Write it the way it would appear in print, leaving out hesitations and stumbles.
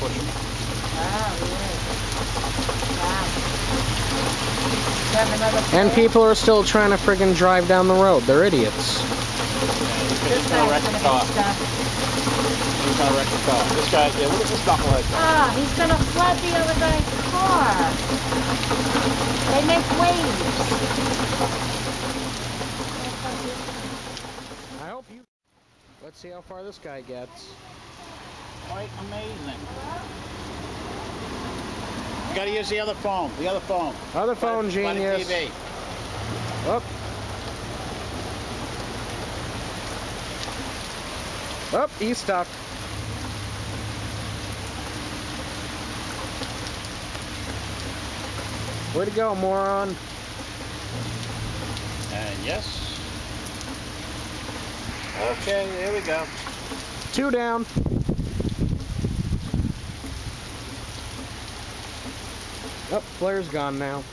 pushing. Oh, really? Wow. And people are still trying to friggin' drive down the road. They're idiots. He's gonna wreck the car. He's gonna wreck the car. This guy, yeah, look at this knucklehead. Ah, he's gonna flood the other guy's car. They make waves. I hope you... Let's see how far this guy gets. Quite amazing. You gotta use the other phone. The other phone. Other phone, genius. TV. Up. Up, he's stuck. Way to go, moron. And yes. Okay, here we go. 2 down. Oh, flare's gone now.